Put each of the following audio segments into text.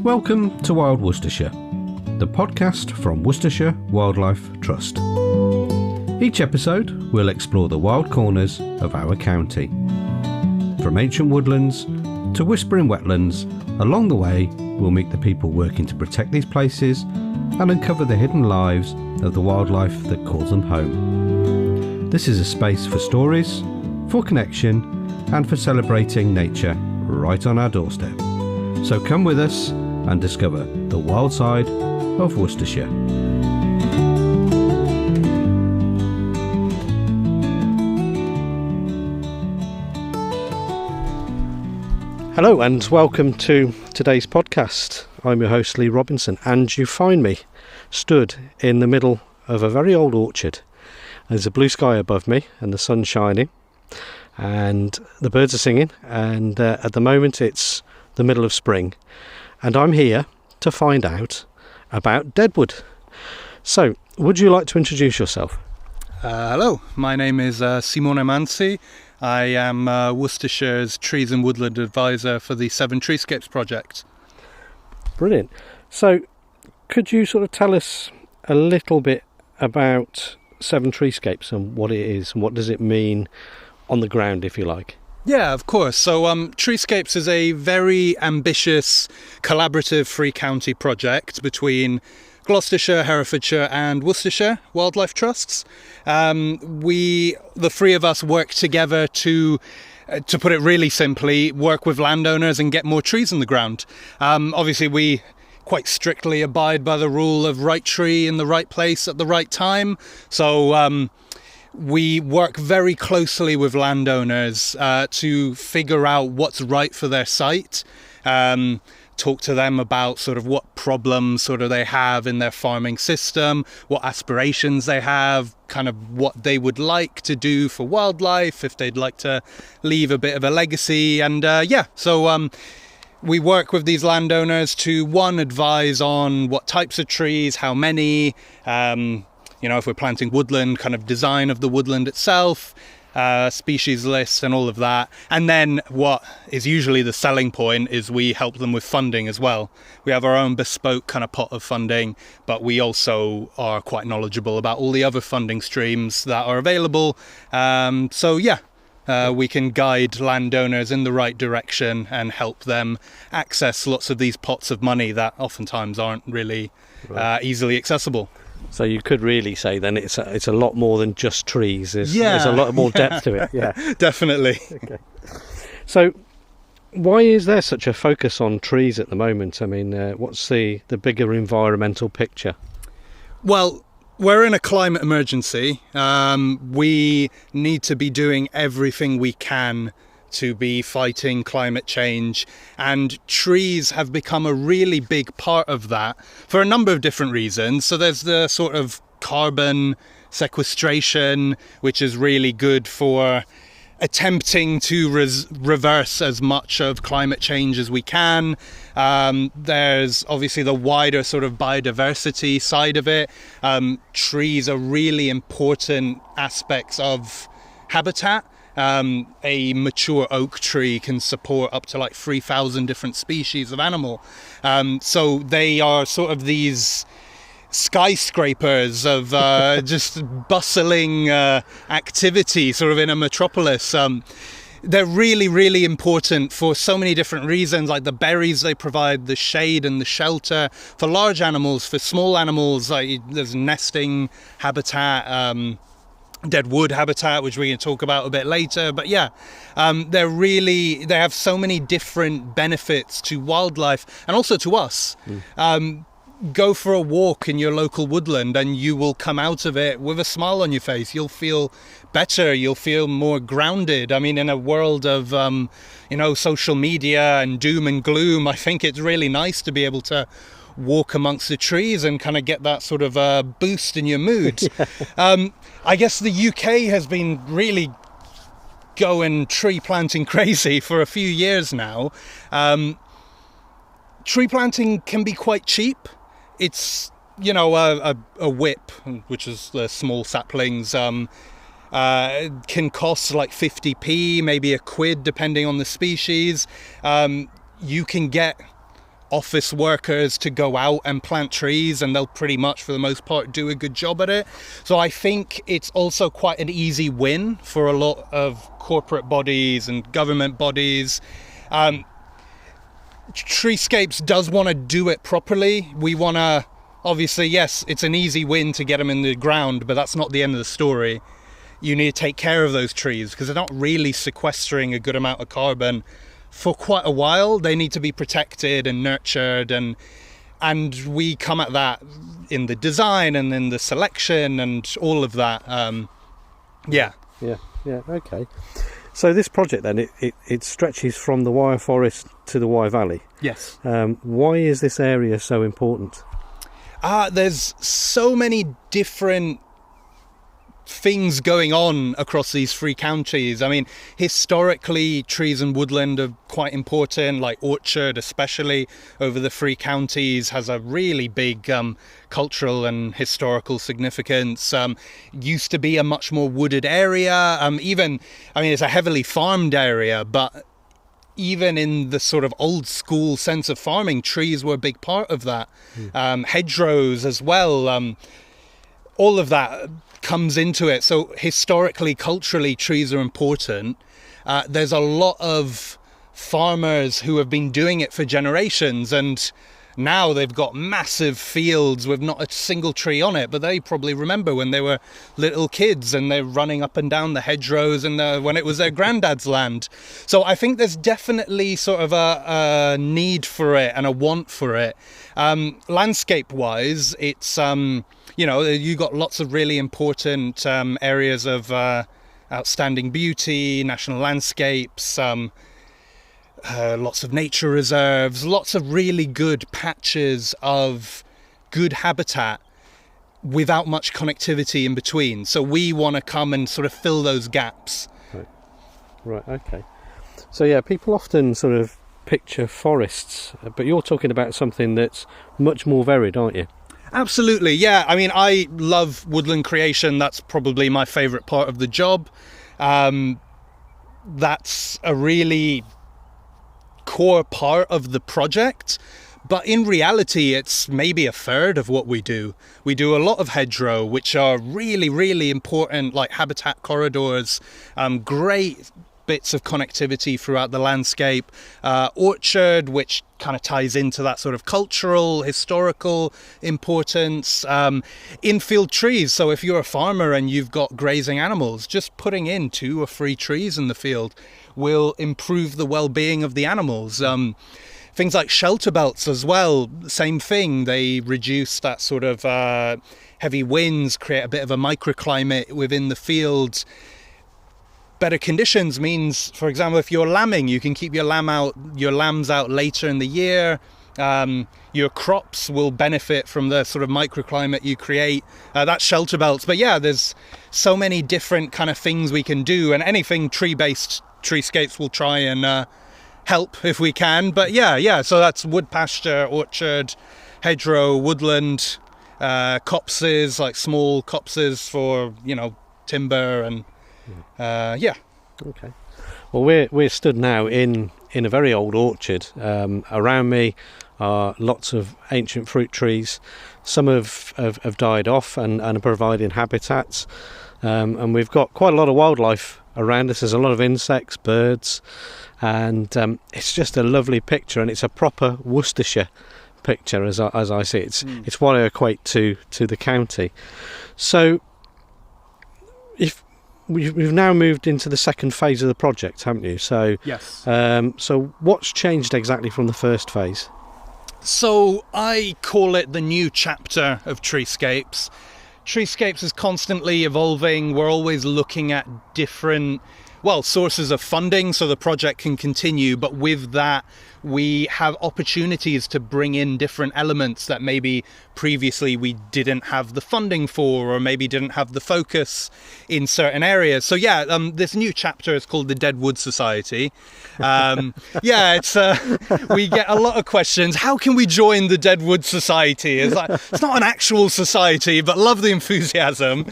Welcome to Wild Worcestershire, the podcast from Worcestershire Wildlife Trust. Each episode will explore the wild corners of our county. From ancient woodlands to whispering wetlands, along the way we'll meet the people working to protect these places and uncover the hidden lives of the wildlife that calls them home. This is a space for stories, for connection and for celebrating nature right on our doorstep. So come with us and discover the wild side of Worcestershire. Hello and welcome to today's podcast. I'm your host Lee Robinson, and you find me stood in the middle of a very old orchard. There's a blue sky above me and the sun's shining and the birds are singing, and at the moment it's the middle of spring, and I'm here to find out about deadwood. So, would you like to introduce yourself? Hello, my name is Simone Mansi. I am Worcestershire's Trees and Woodland Advisor for the Severn Treescapes project. Brilliant. So, could you sort of tell us a little bit about Severn Treescapes and what it is and what does it mean on the ground, if you like? Yeah, of course. So Treescapes is a very ambitious, collaborative free county project between Gloucestershire, Herefordshire and Worcestershire Wildlife Trusts. The three of us work together to put it really simply, work with landowners and get more trees in the ground. Obviously, we quite strictly abide by the rule of right tree in the right place at the right time. So we work very closely with landowners to figure out what's right for their site, talk to them about sort of what problems sort of they have in their farming system, what aspirations they have, kind of what they would like to do for wildlife, if they'd like to leave a bit of a legacy. And so we work with these landowners to, one, advise on what types of trees, how many, if we're planting woodland, kind of design of the woodland itself, species list and all of that. And then what is usually the selling point is we help them with funding as well. We have our own bespoke kind of pot of funding, but we also are quite knowledgeable about all the other funding streams that are available. We can guide landowners in the right direction and help them access lots of these pots of money that oftentimes aren't really easily accessible. So you could really say then it's a lot more than just trees. There's a lot more depth to it. Yeah, definitely. Okay. So why is there such a focus on trees at the moment? I mean, what's the bigger environmental picture? Well, we're in a climate emergency. We need to be doing everything we can to be fighting climate change, and trees have become a really big part of that for a number of different reasons. So there's the sort of carbon sequestration, which is really good for attempting to reverse as much of climate change as we can. There's obviously the wider sort of biodiversity side of it. Trees are really important aspects of habitat. A mature oak tree can support up to like 3,000 different species of animal. So they are sort of these skyscrapers of just bustling activity sort of in a metropolis. They're really, really important for so many different reasons, like the berries they provide, the shade and the shelter. For large animals, for small animals, like there's nesting habitat, deadwood habitat, which we can talk about a bit later. But they have so many different benefits to wildlife and also to us. Go for a walk in your local woodland and you will come out of it with a smile on your face. You'll feel better, you'll feel more grounded. I mean, in a world of social media and doom and gloom, I think it's really nice to be able to walk amongst the trees and kind of get that sort of boost in your mood. I guess the UK has been really going tree planting crazy for a few years now. Tree planting can be quite cheap. It's, a whip, which is the small saplings, can cost like 50p, maybe a quid, depending on the species. You can get office workers to go out and plant trees, and they'll pretty much, for the most part, do a good job at it. So I think it's also quite an easy win for a lot of corporate bodies and government bodies. Treescapes does want to do it properly. We want to, obviously, yes, it's an easy win to get them in the ground, but that's not the end of the story. You need to take care of those trees because they're not really sequestering a good amount of carbon for quite a while. They need to be protected and nurtured, and we come at that in the design and in the selection and all of that. Yeah, okay. So this project then, it stretches from the Wyre Forest to the Wyre Valley. Yes. Why is this area so important? There's so many different things going on across these three counties. I mean, historically, trees and woodland are quite important, like orchard especially over the three counties has a really big cultural and historical significance. Used to be a much more wooded area. It's a heavily farmed area, but even in the sort of old school sense of farming, trees were a big part of that. Hedgerows as well. All of that comes into it. So historically, culturally, trees are important. There's a lot of farmers who have been doing it for generations, and now they've got massive fields with not a single tree on it, but they probably remember when they were little kids and they're running up and down the hedgerows and when it was their granddad's land. So I think there's definitely sort of a need for it and a want for it. Landscape wise, it's you got lots of really important areas of outstanding beauty, national landscapes, lots of nature reserves, lots of really good patches of good habitat without much connectivity in between. So we want to come and sort of fill those gaps. Right, okay. So yeah, people often sort of picture forests, but you're talking about something that's much more varied, aren't you? Absolutely, yeah. I mean, I love woodland creation. That's probably my favourite part of the job. That's a really core part of the project, but in reality it's maybe a third of what we do. We do a lot of hedgerow, which are really, really important, like habitat corridors, great bits of connectivity throughout the landscape. Orchard, which kind of ties into that sort of cultural, historical importance. Infield trees, so if you're a farmer and you've got grazing animals, just putting in 2 or 3 trees in the field will improve the well-being of the animals. Things like shelter belts as well, same thing. They reduce that sort of heavy winds, create a bit of a microclimate within the fields. Better conditions means, for example, if you're lambing, you can keep your lambs out later in the year. Your crops will benefit from the sort of microclimate you create. That's shelter belts. But yeah, there's so many different kind of things we can do, and anything tree-based, Treescapes will try and help if we can. But yeah, so that's wood pasture, orchard, hedgerow, woodland, copses, like small copses for, timber and yeah. Okay. Well, we're stood now in a very old orchard. Around me are lots of ancient fruit trees. Some have died off and are providing habitats. And we've got quite a lot of wildlife around us. There's a lot of insects, birds, and it's just a lovely picture, and it's a proper Worcestershire picture as I see it. It's what I equate to the county. So if we've now moved into the second phase of the project, haven't you? So yes. So what's changed exactly from the first phase? So I call it the new chapter of Treescapes. Treescapes is constantly evolving. We're always looking at different, sources of funding so the project can continue. But with that, we have opportunities to bring in different elements that maybe previously we didn't have the funding for, or maybe didn't have the focus in certain areas. So yeah, this new chapter is called the Deadwood Society. It's we get a lot of questions. How can we join the Deadwood Society? It's not an actual society, but love the enthusiasm.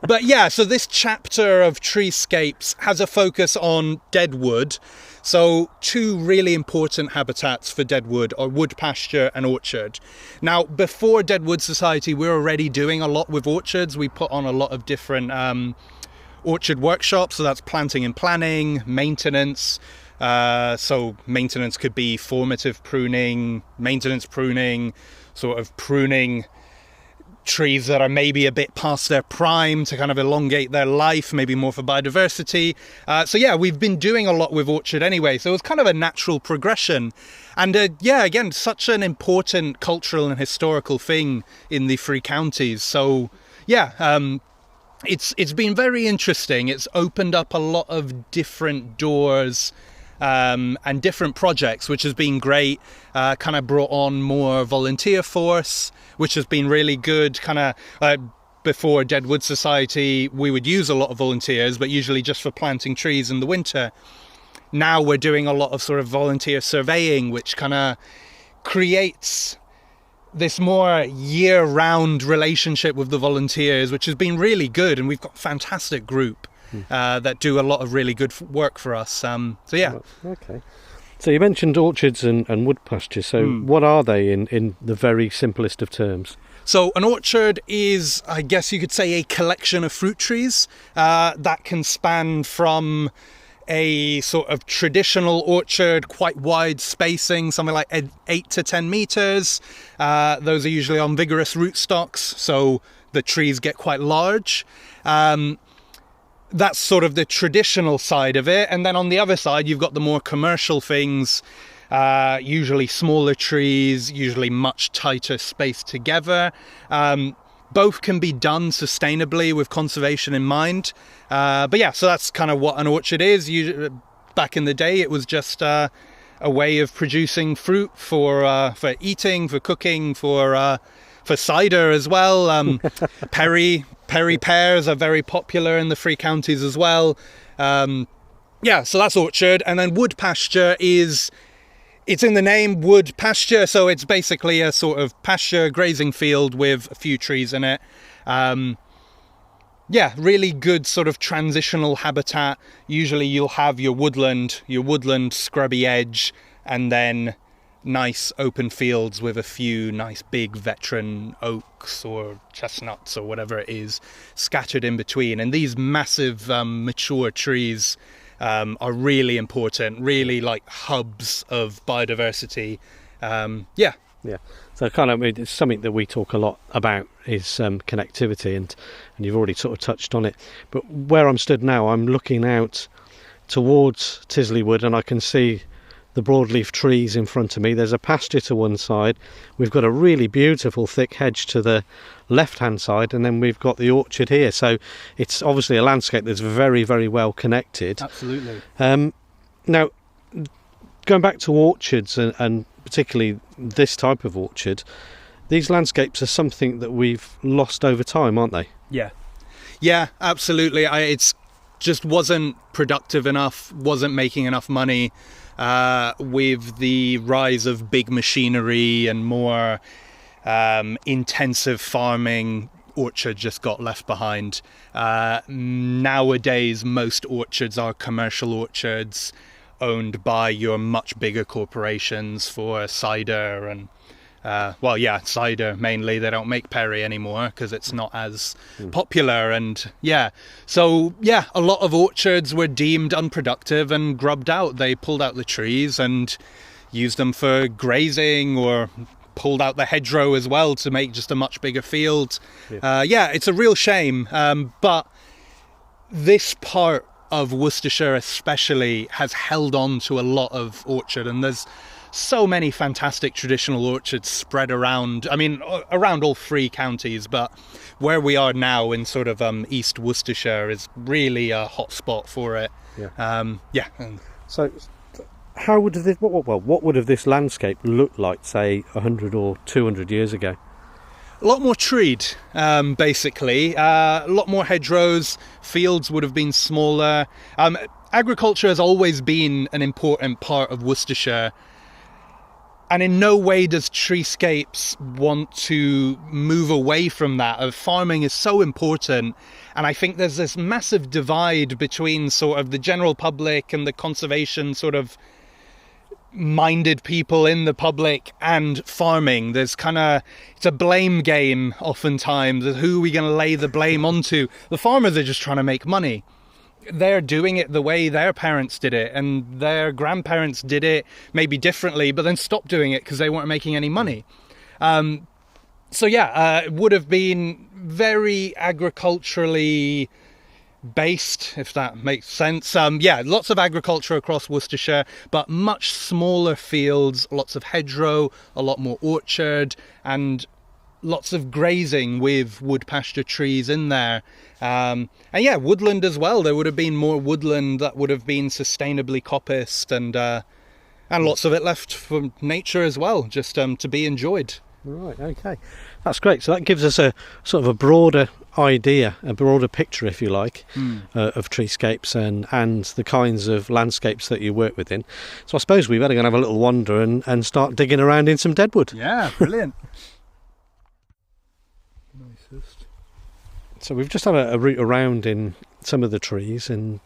But yeah, so this chapter of Treescapes has a focus on deadwood. So 2 really important habitats for deadwood are wood pasture and orchard. Now, before Deadwood Society, we're already doing a lot with orchards. We put on a lot of different orchard workshops. So that's planting and planning, maintenance. So maintenance could be formative pruning, maintenance pruning, sort of pruning trees that are maybe a bit past their prime to kind of elongate their life, maybe more for biodiversity. So yeah, we've been doing a lot with orchard anyway, so it's kind of a natural progression. And yeah, again, such an important cultural and historical thing in the 3 counties. So yeah, it's been very interesting. It's opened up a lot of different doors and different projects, which has been great. Kind of brought on more volunteer force, which has been really good. Kind of before Deadwood Society, we would use a lot of volunteers, but usually just for planting trees in the winter. Now we're doing a lot of sort of volunteer surveying, which kind of creates this more year-round relationship with the volunteers, which has been really good. And we've got a fantastic group that do a lot of really good work for us. So yeah. Okay. So you mentioned orchards and wood pastures. So what are they in the very simplest of terms? So an orchard is, I guess you could say, a collection of fruit trees that can span from a sort of traditional orchard, quite wide spacing, something like 8 to 10 meters. Those are usually on vigorous rootstocks, so the trees get quite large. That's sort of the traditional side of it. And then on the other side, you've got the more commercial things, usually smaller trees, usually much tighter spaced together. Both can be done sustainably with conservation in mind. But yeah, so that's kind of what an orchard is. Back in the day, it was just a way of producing fruit for eating, for cooking, for cider as well. Perry pears are very popular in the 3 counties as well. Yeah, so that's orchard. And then wood pasture it's in the name, wood pasture. So it's basically a sort of pasture grazing field with a few trees in it. Yeah, really good sort of transitional habitat. Usually you'll have your woodland scrubby edge, and then nice open fields with a few nice big veteran oaks or chestnuts or whatever it is scattered in between. And these massive mature trees are really important, really like hubs of biodiversity. Yeah. So kind of it's something that we talk a lot about is connectivity, and you've already sort of touched on it. But where I'm stood now, I'm looking out towards Tisley Wood, and I can see the broadleaf trees in front of me. There's a pasture to one side. We've got a really beautiful thick hedge to the left-hand side, and then we've got the orchard here. So it's obviously a landscape that's very, very well connected. Absolutely. Now, going back to orchards and particularly this type of orchard, these landscapes are something that we've lost over time, aren't they? Yeah, absolutely. It's just wasn't productive enough, wasn't making enough money. With the rise of big machinery and more intensive farming, orchard just got left behind. Nowadays, most orchards are commercial orchards owned by your much bigger corporations for cider and cider mainly. They don't make perry anymore because it's not as popular. And so a lot of orchards were deemed unproductive and grubbed out. They pulled out the trees and used them for grazing, or pulled out the hedgerow as well to make just a much bigger field. It's a real shame, but this part of Worcestershire especially has held on to a lot of orchard, and there's so many fantastic traditional orchards spread around, around all 3 counties, but where we are now in sort of East Worcestershire is really a hot spot for it. So how would what would have this landscape looked like, say, 100 or 200 years ago? A lot more treed, basically. A lot more hedgerows. Fields would have been smaller. Agriculture has always been an important part of Worcestershire. And in no way does Treescapes want to move away from that. Farming is so important. And I think there's this massive divide between sort of the general public and the conservation sort of minded people in the public and farming. There's it's a blame game oftentimes. Who are we going to lay the blame onto? The farmers are just trying to make money. They're doing it the way their parents did it, and their grandparents did it maybe differently, but then stopped doing it because they weren't making any money. It would have been very agriculturally based, if that makes sense. Lots of agriculture across Worcestershire, but much smaller fields, lots of hedgerow, a lot more orchard, and lots of grazing with wood pasture trees in there. Woodland as well. There would have been more woodland that would have been sustainably coppiced, and lots of it left for nature as well, just to be enjoyed. Right, okay. That's great. So that gives us a sort of a broader idea, a broader picture, if you like, of treescapes and the kinds of landscapes that you work within. So I suppose we better go and have a little wander and start digging around in some deadwood. Yeah, brilliant. Nicest. So we've just had a route around in some of the trees, and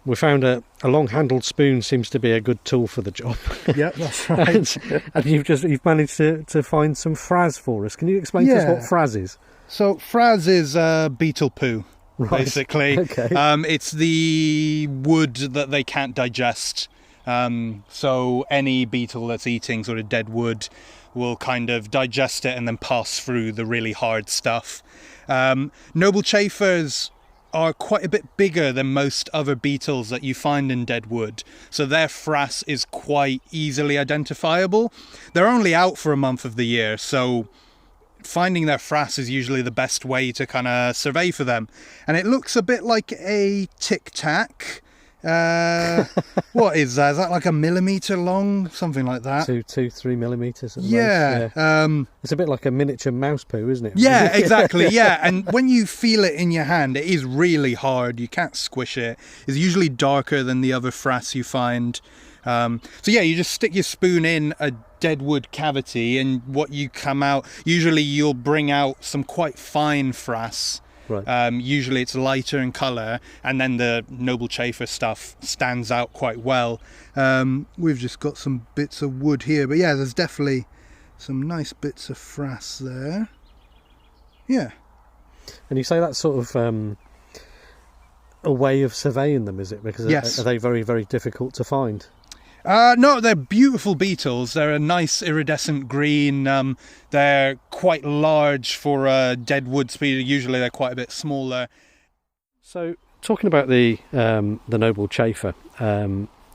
we found a long-handled spoon seems to be a good tool for the job. Yeah, that's right. and you've managed to find some fraz for us. Can you explain to us what fraz is? So fraz is beetle poo, basically. Okay. It's the wood that they can't digest. So any beetle that's eating sort of dead wood will kind of digest it and then pass through the really hard stuff. Noble chafers are quite a bit bigger than most other beetles that you find in dead wood, so their frass is quite easily identifiable. They're only out for a month of the year, so finding their frass is usually the best way to kind of survey for them. And it looks a bit like a tic-tac. What is that? Is that like a millimetre long? Something like that. 3 millimetres at most. Yeah. It's a bit like a miniature mouse poo, isn't it? Yeah, exactly. Yeah. And when you feel it in your hand, it is really hard. You can't squish it. It's usually darker than the other frass you find. You just stick your spoon in a deadwood cavity, and what you come out, usually you'll bring out some quite fine frass. Right. Usually it's lighter in colour, and then the noble chafer stuff stands out quite well. We've just got some bits of wood here, but yeah, there's definitely some nice bits of frass there. Yeah. And you say that's sort of a way of surveying them, is it? Because yes. Are they very, very difficult to find? No, they're beautiful beetles. They're a nice iridescent green. They're quite large for a deadwood species. Usually they're quite a bit smaller. So, talking about the noble chafer,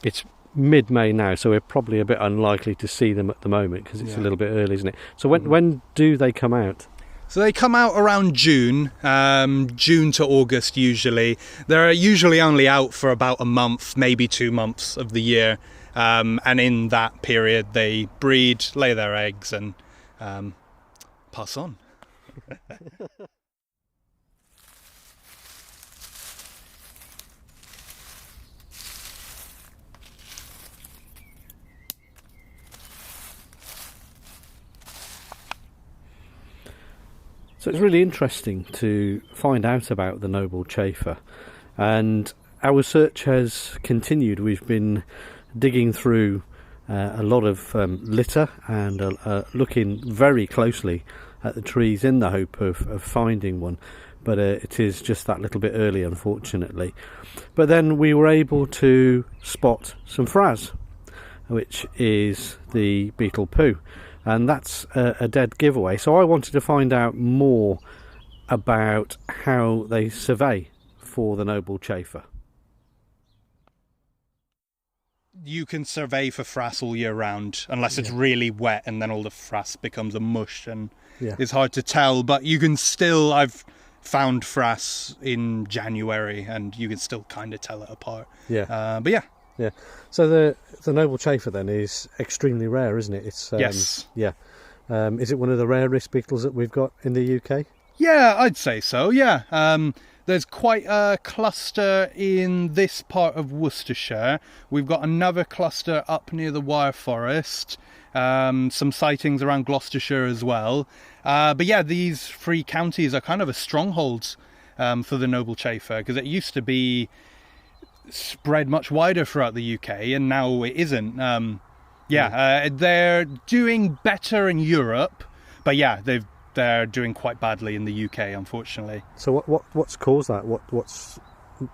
it's mid-May now, so we're probably a bit unlikely to see them at the moment because it's a little bit early, isn't it? So when do they come out? So they come out around June to August usually. They're usually only out for about a month, maybe 2 months of the year. And in that period they breed, lay their eggs, and pass on. So it's really interesting to find out about the noble chafer, and our search has continued. We've been digging through a lot of litter and looking very closely at the trees in the hope of finding one, but it is just that little bit early, unfortunately. But then we were able to spot some fraz, which is the beetle poo, and that's a dead giveaway. So I wanted to find out more about how they survey for the noble chafer. You can survey for frass all year round, unless it's really wet, and then all the frass becomes a mush and it's hard to tell. But you can still, I've found frass in January, and you can still kind of tell it apart. Yeah. But yeah. Yeah. So the noble chafer then is extremely rare, isn't it? It's yes. Yeah. Is it one of the rarest beetles that we've got in the UK? Yeah, I'd say so. Yeah. there's quite a cluster in this part of Worcestershire. We've got another cluster up near the Wire Forest. Some sightings around Gloucestershire as well. But yeah, these 3 counties are kind of a stronghold for the noble chafer, because it used to be spread much wider throughout the UK, and now it isn't. They're doing better in Europe, but yeah, they're doing quite badly in the UK, unfortunately. So what's caused that? What's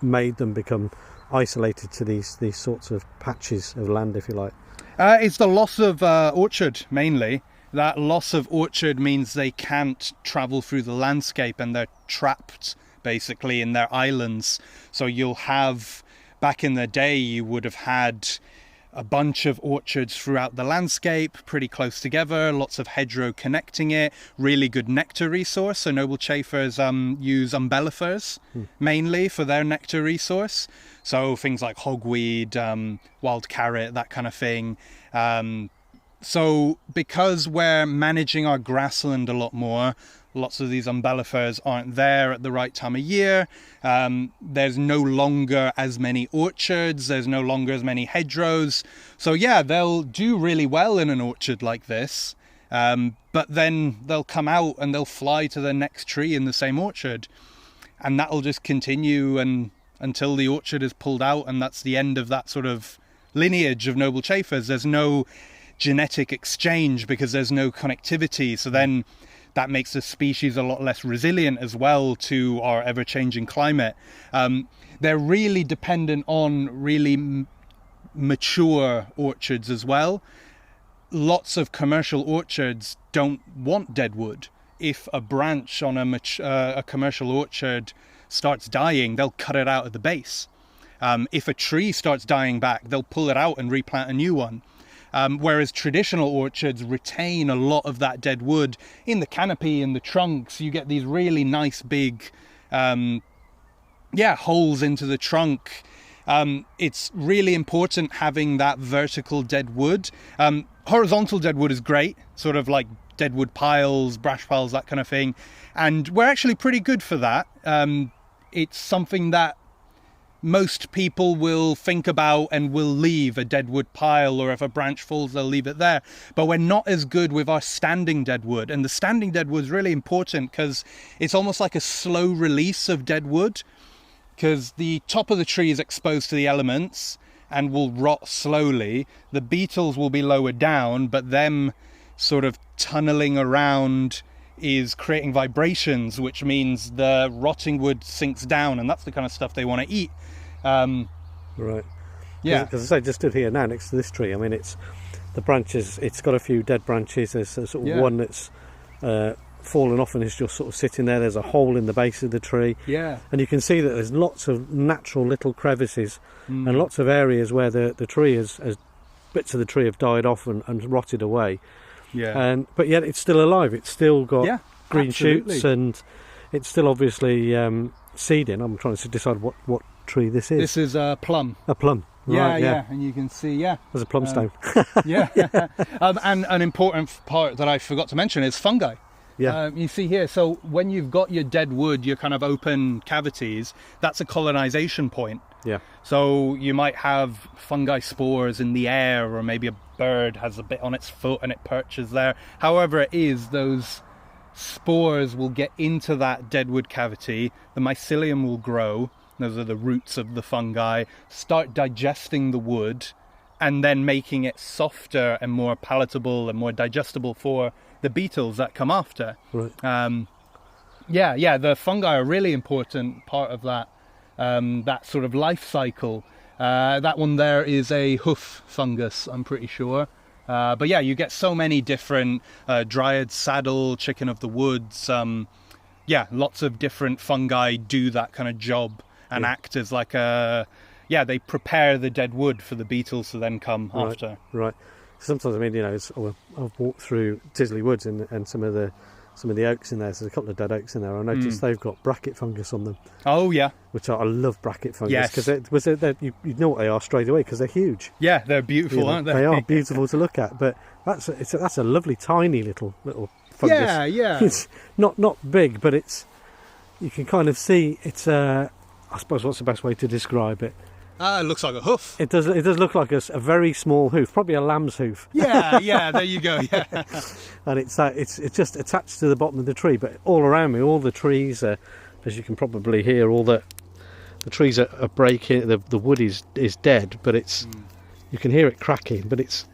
made them become isolated to these sorts of patches of land, if you like? It's the loss of orchard, mainly. That loss of orchard means they can't travel through the landscape, and they're trapped basically in their islands. So you'll have, back in the day, you would have had a bunch of orchards throughout the landscape, pretty close together, lots of hedgerow connecting it, really good nectar resource. So noble chafers use umbellifers mainly for their nectar resource. So things like hogweed, wild carrot, that kind of thing. So because we're managing our grassland a lot more, lots of these umbellifers aren't there at the right time of year. There's no longer as many orchards. There's no longer as many hedgerows. So yeah, they'll do really well in an orchard like this. But then they'll come out and they'll fly to the next tree in the same orchard. And that'll just continue until the orchard is pulled out. And that's the end of that sort of lineage of noble chafers. There's no genetic exchange because there's no connectivity. So then that makes the species a lot less resilient as well to our ever-changing climate. They're really dependent on really mature orchards as well. Lots of commercial orchards don't want deadwood. If a branch on a commercial orchard starts dying, they'll cut it out at the base. If a tree starts dying back, they'll pull it out and replant a new one. Whereas traditional orchards retain a lot of that dead wood in the canopy, in the trunks. You get these really nice big holes into the trunk. It's really important having that vertical dead wood. Horizontal dead wood is great, sort of like deadwood piles, brush piles, that kind of thing. And we're actually pretty good for that. It's something that most people will think about and will leave a deadwood pile, or if a branch falls, they'll leave it there. But we're not as good with our standing deadwood. And the standing deadwood is really important because it's almost like a slow release of deadwood, because the top of the tree is exposed to the elements and will rot slowly. The beetles will be lower down, but them sort of tunneling around is creating vibrations, which means the rotting wood sinks down, and that's the kind of stuff they want to eat. Right. Yeah. Because I say, just stood here now next to this tree. I mean, it's the branches. It's got a few dead branches. There's a sort of one that's fallen off and is just sort of sitting there. There's a hole in the base of the tree. Yeah. And you can see that there's lots of natural little crevices and lots of areas where the tree has bits of the tree have died off and rotted away. Yeah. But yet it's still alive. It's still got green absolutely. shoots, and it's still obviously seeding. I'm trying to decide what tree this is. This is a plum. A plum. Right, yeah, and you can see, there's a plum stone. And an important part that I forgot to mention is fungi. Yeah. You see here, so when you've got your dead wood, your kind of open cavities, that's a colonization point. Yeah. So you might have fungi spores in the air, or maybe a bird has a bit on its foot and it perches there. However it is, those spores will get into that deadwood cavity, the mycelium will grow, those are the roots of the fungi, start digesting the wood, and then making it softer and more palatable and more digestible for the beetles that come after. Right. The fungi are a really important part of that that sort of life cycle. That one there is a hoof fungus, I'm pretty sure. But yeah, you get so many different dryad saddle, chicken of the woods. Lots of different fungi do that kind of job and act as like they prepare the dead wood for the beetles to then come after. Right. Sometimes, I mean, I've walked through Tisley Woods and some of the oaks in there. So there's a couple of dead oaks in there. I noticed they've got bracket fungus on them. Oh yeah, which I love bracket fungus because you know what they are straight away because they're huge. Yeah, they're beautiful, aren't they? They are beautiful to look at. But that's a lovely tiny little fungus. Yeah. It's not big, but it's you can kind of see it's I suppose what's the best way to describe it? It looks like a hoof. It does look like a very small hoof, probably a lamb's hoof. Yeah, there you go. Yeah, and it's just attached to the bottom of the tree. But all around me, all the trees, as you can probably hear, all the trees are breaking. The wood is dead, but you can hear it cracking. But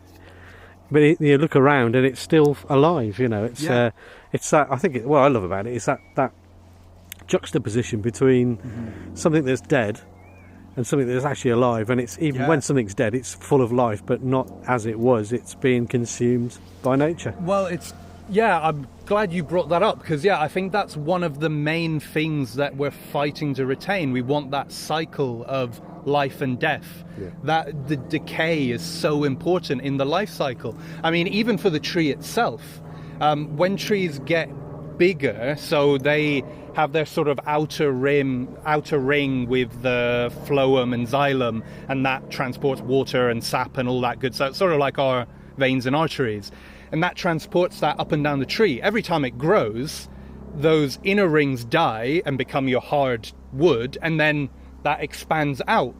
you look around and it's still alive. You know, it's that. I think what I love about it is that juxtaposition between something that's dead and something that's actually alive, and it's even when something's dead, it's full of life, but not as it was. It's being consumed by nature. Well, I'm glad you brought that up, because I think that's one of the main things that we're fighting to retain. We want that cycle of life and death. That the decay is so important in the life cycle. I mean, even for the tree itself, when trees get bigger, so they have their sort of outer ring with the phloem and xylem, and that transports water and sap and all that good stuff. It's sort of like our veins and arteries, and that transports that up and down the tree. Every time it grows, those inner rings die and become your hard wood, and then that expands out.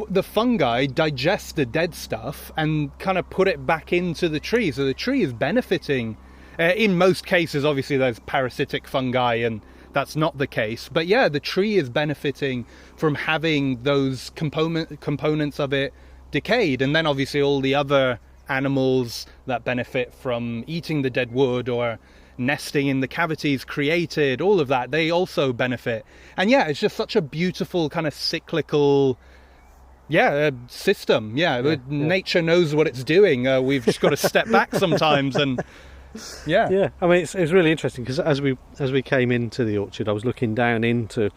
The fungi digest the dead stuff and kind of put it back into the tree, so the tree is benefiting. In most cases, obviously, there's parasitic fungi, and that's not the case. But the tree is benefiting from having those components of it decayed. And then obviously all the other animals that benefit from eating the dead wood or nesting in the cavities created, all of that, they also benefit. And it's just such a beautiful kind of cyclical system. Nature knows what it's doing. We've just got to step back sometimes and... I mean, it's really interesting, because as we came into the orchard, I was looking down into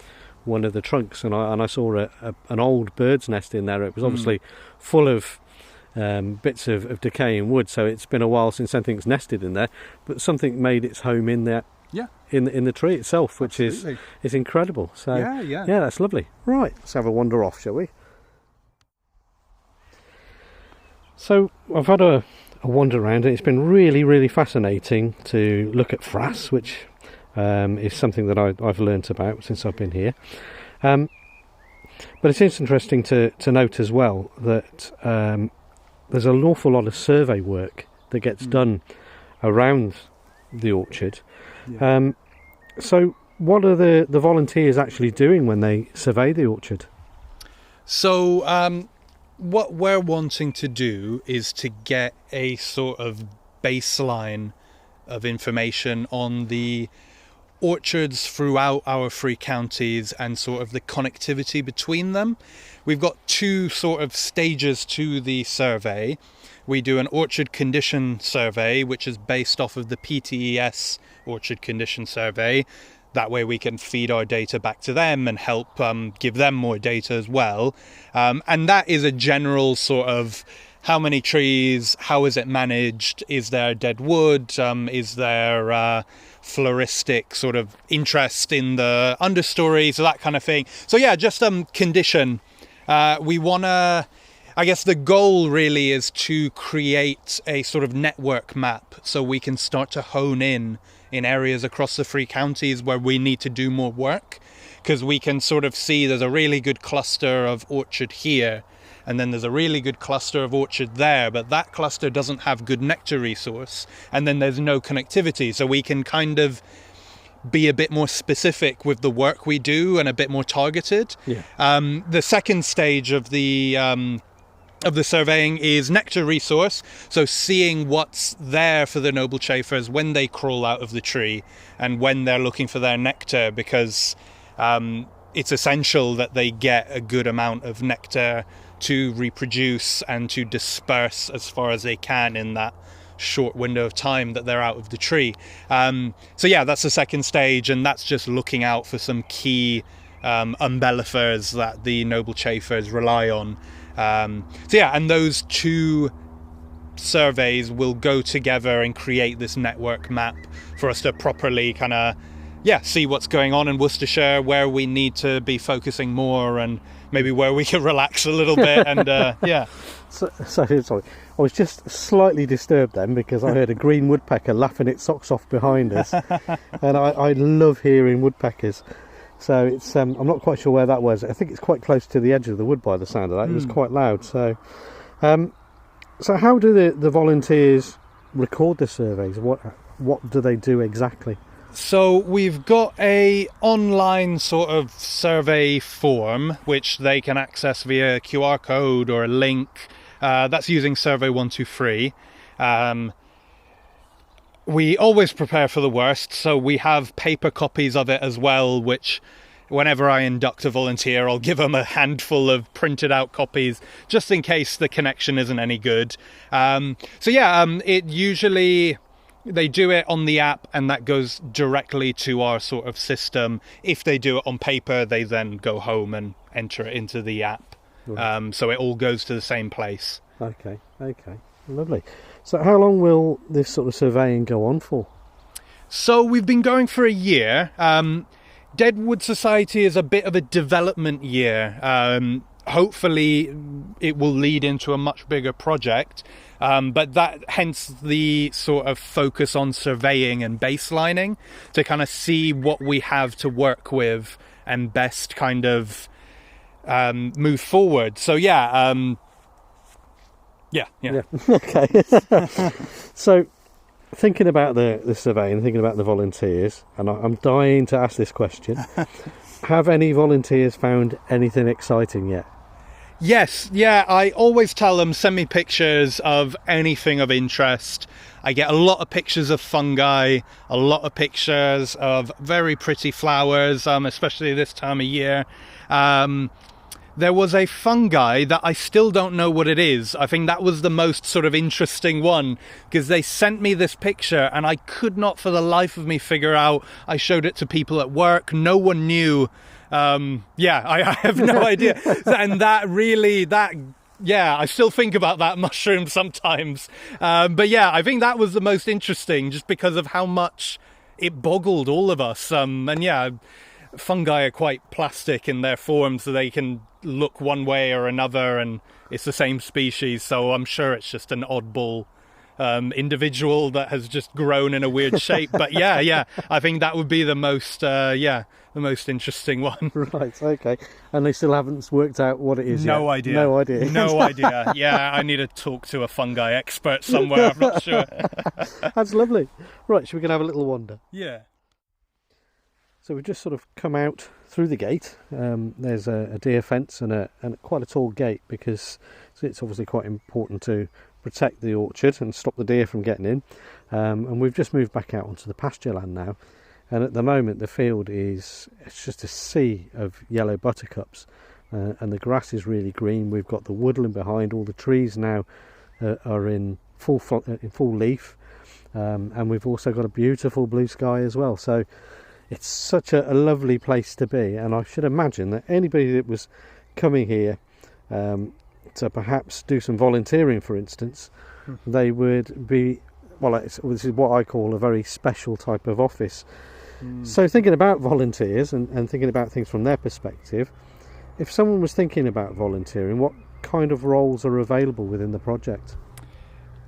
one of the trunks, and I saw an old bird's nest in there. It was obviously full of bits of decaying wood, so it's been a while since anything's nested in there, but something made its home in there. In the tree itself, which is incredible. So that's lovely. Right, let's have a wander off, shall we? So I've had a wander around, and it's been really, really fascinating to look at frass, which is something that I've learnt about since I've been here. But it's interesting to note as well that there's an awful lot of survey work that gets done around the orchard. So what are the volunteers actually doing when they survey the orchard? So what we're wanting to do is to get a sort of baseline of information on the orchards throughout our 3 counties and sort of the connectivity between them. We've got 2 sort of stages to the survey. We do an orchard condition survey, which is based off of the PTES orchard condition survey. That way we can feed our data back to them and help give them more data as well. And that is a general sort of how many trees, how is it managed, is there dead wood, is there floristic sort of interest in the understory, so that kind of thing. So just condition. We want to, I guess the goal really is to create a sort of network map so we can start to hone in areas across the 3 counties where we need to do more work, because we can sort of see there's a really good cluster of orchard here, and then there's a really good cluster of orchard there, but that cluster doesn't have good nectar resource, and then there's no connectivity. So we can kind of be a bit more specific with the work we do and a bit more targeted. The second stage of the surveying is nectar resource, so seeing what's there for the noble chafers when they crawl out of the tree and when they're looking for their nectar, because it's essential that they get a good amount of nectar to reproduce and to disperse as far as they can in that short window of time that they're out of the tree. That's the second stage, and that's just looking out for some key umbellifers that the noble chafers rely on. And those 2 surveys will go together and create this network map for us to properly kind of see what's going on in Worcestershire, where we need to be focusing more, and maybe where we can relax a little bit. And So, sorry, I was just slightly disturbed then because I heard a green woodpecker laughing its socks off behind us, and I love hearing woodpeckers. So it's I'm not quite sure where that was. I think it's quite close to the edge of the wood by the sound of that. It was quite loud. So, so how do the volunteers record the surveys? What do they do exactly? So we've got a online sort of survey form which they can access via a QR code or a link. That's using Survey 123. We always prepare for the worst, so we have paper copies of it as well, which whenever I induct a volunteer, I'll give them a handful of printed out copies just in case the connection isn't any good. It usually... They do it on the app and that goes directly to our sort of system. If they do it on paper, they then go home and enter it into the app. Right. So it all goes to the same place. Okay, lovely. So how long will this sort of surveying go on for? So we've been going for a year. Deadwood Society is a bit of a development year. Hopefully it will lead into a much bigger project. But hence the sort of focus on surveying and baselining to kind of see what we have to work with and best kind of move forward. So yeah. Okay. So thinking about the survey and thinking about the volunteers, and I'm dying to ask this question, have any volunteers found anything exciting yet? Yes, yeah, I always tell them, send me pictures of anything of interest. I get a lot of pictures of fungi, a lot of pictures of very pretty flowers, especially this time of year. There was a fungi that I still don't know what it is. I think that was the most sort of interesting one because they sent me this picture and I could not for the life of me figure out. I showed it to people at work. No one knew. I have no idea. And I still think about that mushroom sometimes. I think that was the most interesting just because of how much it boggled all of us. Fungi are quite plastic in their form, so they can look one way or another, and it's the same species. So I'm sure it's just an oddball individual that has just grown in a weird shape. But I think that would be the most interesting one. Right, okay. And they still haven't worked out what it is yet? No idea. No idea. Yeah, I need to talk to a fungi expert somewhere, I'm not sure. That's lovely. Right, should we go have a little wander? Yeah. So we've just sort of come out through the gate. There's a deer fence and quite a tall gate because it's obviously quite important to protect the orchard and stop the deer from getting in. And we've just moved back out onto the pasture land now. And at the moment the field it's just a sea of yellow buttercups, and the grass is really green. We've got the woodland behind. All the trees now are in full leaf, and we've also got a beautiful blue sky as well. So it's such a lovely place to be, and I should imagine that anybody that was coming here to perhaps do some volunteering, for instance, they would be, this is what I call a very special type of office. So thinking about volunteers and thinking about things from their perspective, if someone was thinking about volunteering, what kind of roles are available within the project?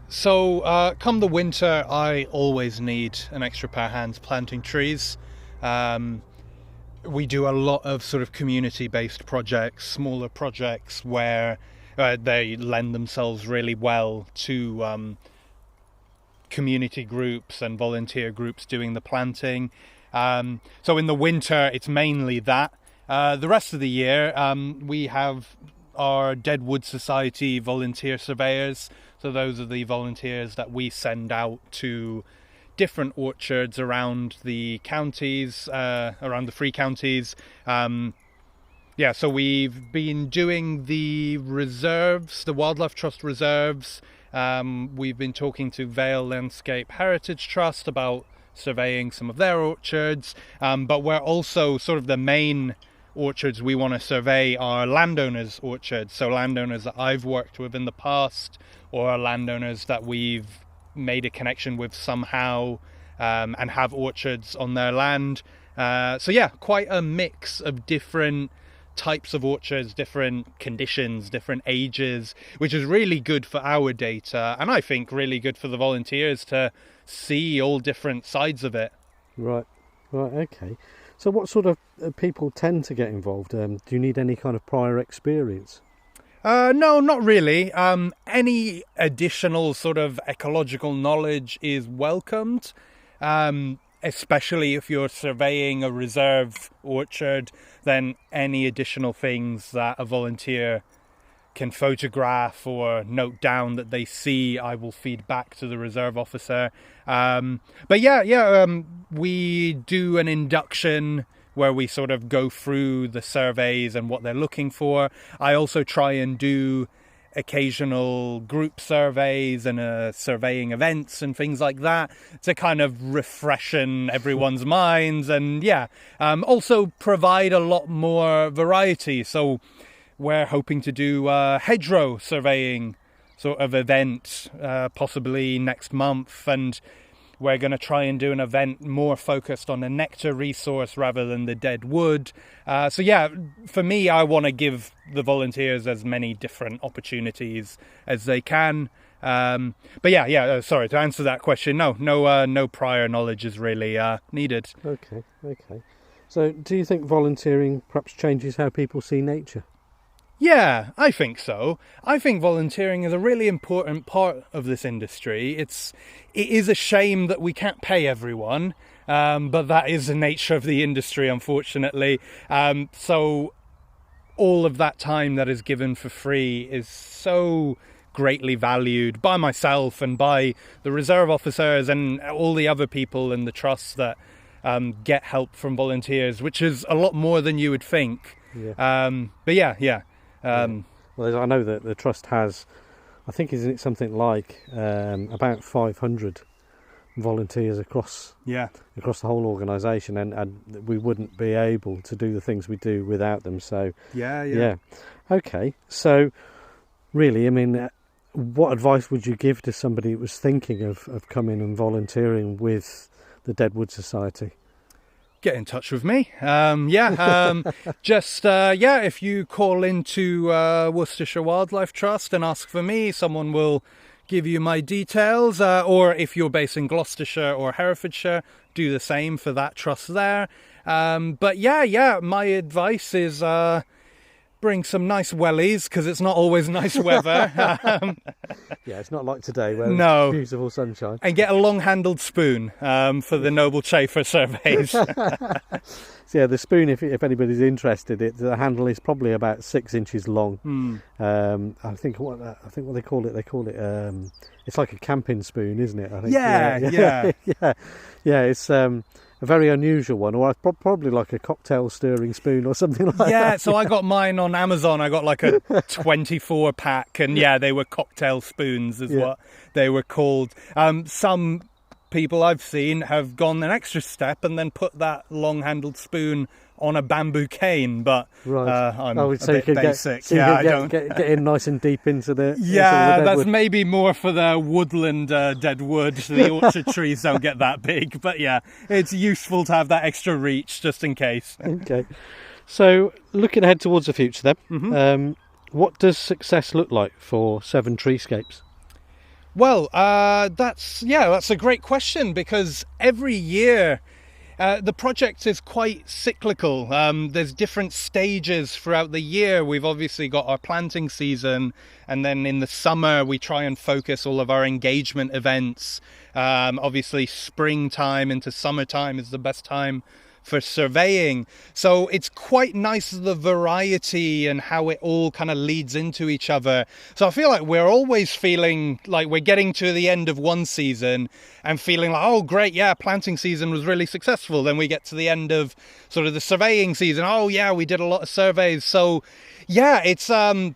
So come the winter, I always need an extra pair of hands planting trees. We do a lot of sort of community-based projects, smaller projects where they lend themselves really well to community groups and volunteer groups doing the planting. So in the winter, it's mainly that. The rest of the year, we have our Deadwood Society volunteer surveyors. So those are the volunteers that we send out to different orchards around the counties, around the 3 counties. So we've been doing the reserves, the Wildlife Trust reserves. We've been talking to Vale Landscape Heritage Trust about surveying some of their orchards. But we're also sort of the main orchards we want to survey are landowners' orchards. So landowners that I've worked with in the past, or landowners that we've made a connection with somehow, and have orchards on their land. Quite a mix of different types of orchards, different conditions, different ages, which is really good for our data, and I think really good for the volunteers to see all different sides of it. Right, okay. So what sort of people tend to get involved? Do you need any kind of prior experience? No, not really. Any additional sort of ecological knowledge is welcomed, especially if you're surveying a reserve orchard. Then any additional things that a volunteer can photograph or note down that they see, I will feed back to the reserve officer. But we do an induction where we sort of go through the surveys and what they're looking for. I also try and do occasional group surveys and surveying events and things like that to kind of refreshen everyone's minds, and also provide a lot more variety. So we're hoping to do a hedgerow surveying sort of event possibly next month, and we're going to try and do an event more focused on the nectar resource rather than the dead wood. For me, I want to give the volunteers as many different opportunities as they can. Sorry, to answer that question, no prior knowledge is really needed. Okay. So do you think volunteering perhaps changes how people see nature? Yeah, I think so. I think volunteering is a really important part of this industry. It is a shame that we can't pay everyone, but that is the nature of the industry, unfortunately. So all of that time that is given for free is so greatly valued by myself and by the reserve officers and all the other people in the trust that get help from volunteers, which is a lot more than you would think. Yeah. Well, I know that the trust has, I think, isn't it something like about 500 volunteers across the whole organisation, and we wouldn't be able to do the things we do without them. So yeah. Okay, so really, I mean, what advice would you give to somebody who was thinking of coming and volunteering with the Deadwood Society? Get in touch with me. If you call into Worcestershire Wildlife Trust and ask for me, someone will give you my details. Or if you're based in Gloucestershire or Herefordshire, do the same for that trust there. My advice is bring some nice wellies, because it's not always nice weather. It's not like today where it's beautiful sunshine. And get a long-handled spoon for the noble chafer surveys. So the spoon, if anybody's interested, the handle is probably about 6 inches long. I think what they call it, it's like a camping spoon, isn't it? I think. Yeah. It's a very unusual one, or probably like a cocktail stirring spoon or something like that. Yeah, so I got mine on Amazon. I got like a 24 pack, and they were cocktail spoons is what they were called. Some people I've seen have gone an extra step and then put that long-handled spoon on a bamboo cane, but I'm a bit basic. I don't get in nice and deep into the that's maybe more for the woodland deadwood. The orchard trees don't get that big, but it's useful to have that extra reach just in case. Okay, so looking ahead towards the future then, what does success look like for Severn Treescapes? Well, that's a great question, because every year the project is quite cyclical. There's different stages throughout the year. We've obviously got our planting season, and then in the summer we try and focus all of our engagement events. Obviously springtime into summertime is the best time for surveying. So it's quite nice, the variety and how it all kind of leads into each other. So I feel like we're always feeling like we're getting to the end of one season and feeling like, oh great, planting season was really successful. Then we get to the end of sort of the surveying season. Oh yeah, we did a lot of surveys. So it's I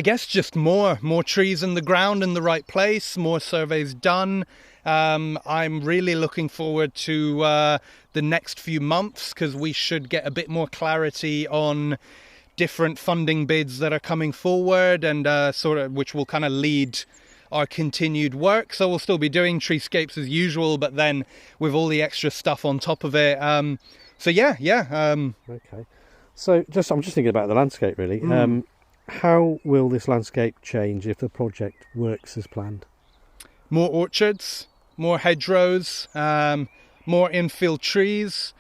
guess just more trees in the ground in the right place, more surveys done. I'm really looking forward to the next few months, because we should get a bit more clarity on different funding bids that are coming forward, and which will kind of lead our continued work. So we'll still be doing Treescapes as usual, but then with all the extra stuff on top of it. Okay. So I'm just thinking about the landscape really. How will this landscape change if the project works as planned? More orchards, more hedgerows, more infill trees,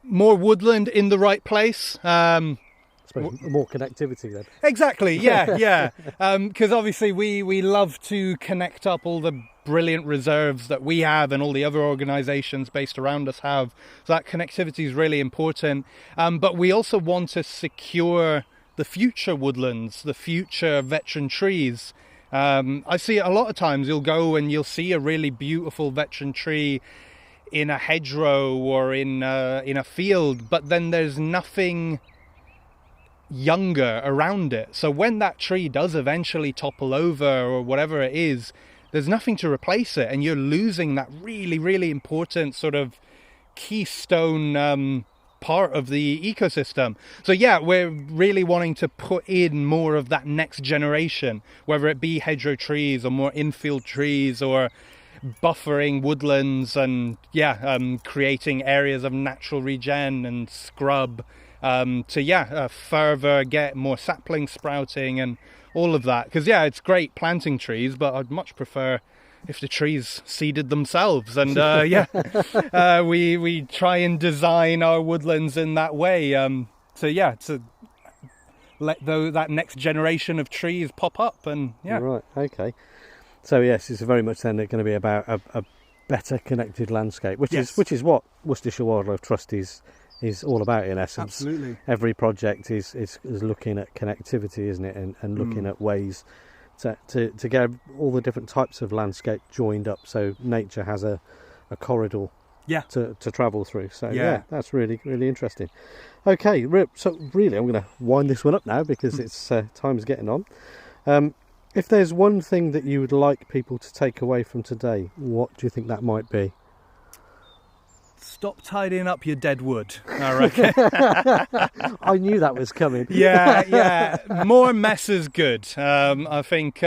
more woodland in the right place. I suppose more connectivity then. Exactly, yeah. Because obviously we love to connect up all the brilliant reserves that we have and all the other organisations based around us have. So that connectivity is really important. But we also want to secure the future woodlands, the future veteran trees. I see it a lot of times. You'll go and you'll see a really beautiful veteran tree in a hedgerow or in a field, but then there's nothing younger around it. So when that tree does eventually topple over or whatever it is, there's nothing to replace it, and you're losing that really, really important sort of keystone part of the ecosystem. So yeah, we're really wanting to put in more of that next generation, whether it be hedgerow trees or more infield trees or buffering woodlands and creating areas of natural regen and scrub to further get more saplings sprouting and all of that. Because it's great planting trees, but I'd much prefer if the trees seeded themselves. And we try and design our woodlands in that way to let that next generation of trees pop up. And Right, okay. So yes, it's very much then going to be about a better connected landscape, which is what Worcestershire Wildlife Trust is all about in essence. Absolutely. Every project is looking at connectivity, isn't it, and looking at ways to get all the different types of landscape joined up, so nature has a corridor to travel through. So that's really, really interesting. Okay, so really I'm going to wind this one up now because it's time's getting on. If there's one thing that you would like people to take away from today, what do you think that might be? Stop tidying up your dead wood, I reckon. I knew that was coming. More mess is good. I think,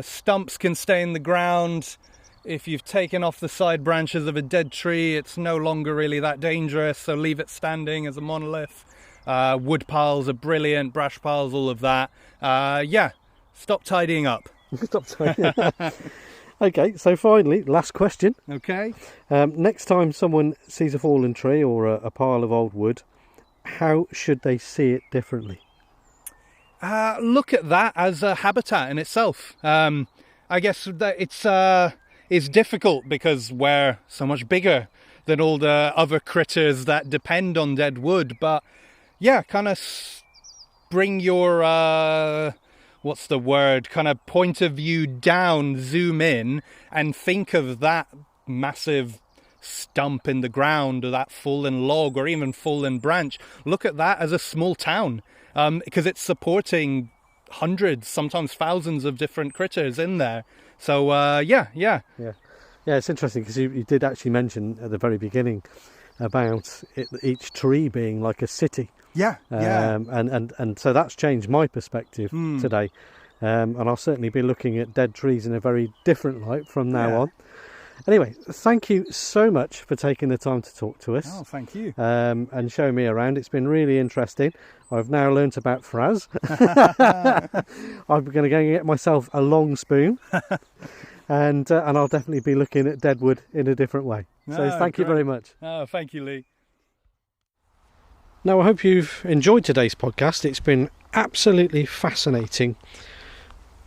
stumps can stay in the ground. If you've taken off the side branches of a dead tree, it's no longer really that dangerous, so leave it standing as a monolith. Wood piles are brilliant, brush piles, all of that. Stop tidying up. Stop tidying up. Okay, so finally, last question. Okay. Next time someone sees a fallen tree or a pile of old wood, how should they see it differently? Look at that as a habitat in itself. I guess that it's difficult because we're so much bigger than all the other critters that depend on dead wood. But kind of bring your kind of point of view down, zoom in, and think of that massive stump in the ground or that fallen log or even fallen branch. Look at that as a small town, because it's supporting hundreds, sometimes thousands of different critters in there. So it's interesting because you did actually mention at the very beginning about each tree being like a city. And so that's changed my perspective today, and I'll certainly be looking at dead trees in a very different light from now on. Anyway, thank you so much for taking the time to talk to us. Oh, thank you. And showing me around. It's been really interesting. I've now learnt about fraz. I'm going to go and get myself a long spoon, and I'll definitely be looking at deadwood in a different way. So thank you very much. Oh, thank you, Lee. Now, I hope you've enjoyed today's podcast. It's been absolutely fascinating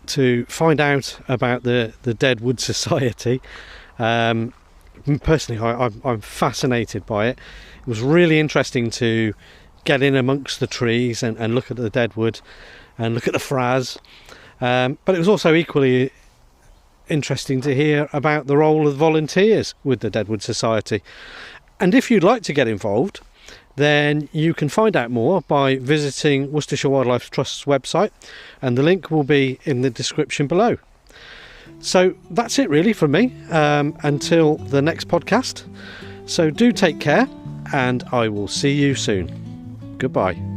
to find out about the Deadwood Society. Personally, I'm fascinated by it. It was really interesting to get in amongst the trees and look at the deadwood and look at the fraz. But it was also equally interesting to hear about the role of volunteers with the Deadwood Society. And if you'd like to get involved, then you can find out more by visiting Worcestershire Wildlife Trust's website, and the link will be in the description below. So that's it really from me, until the next podcast. So do take care, and I will see you soon. Goodbye.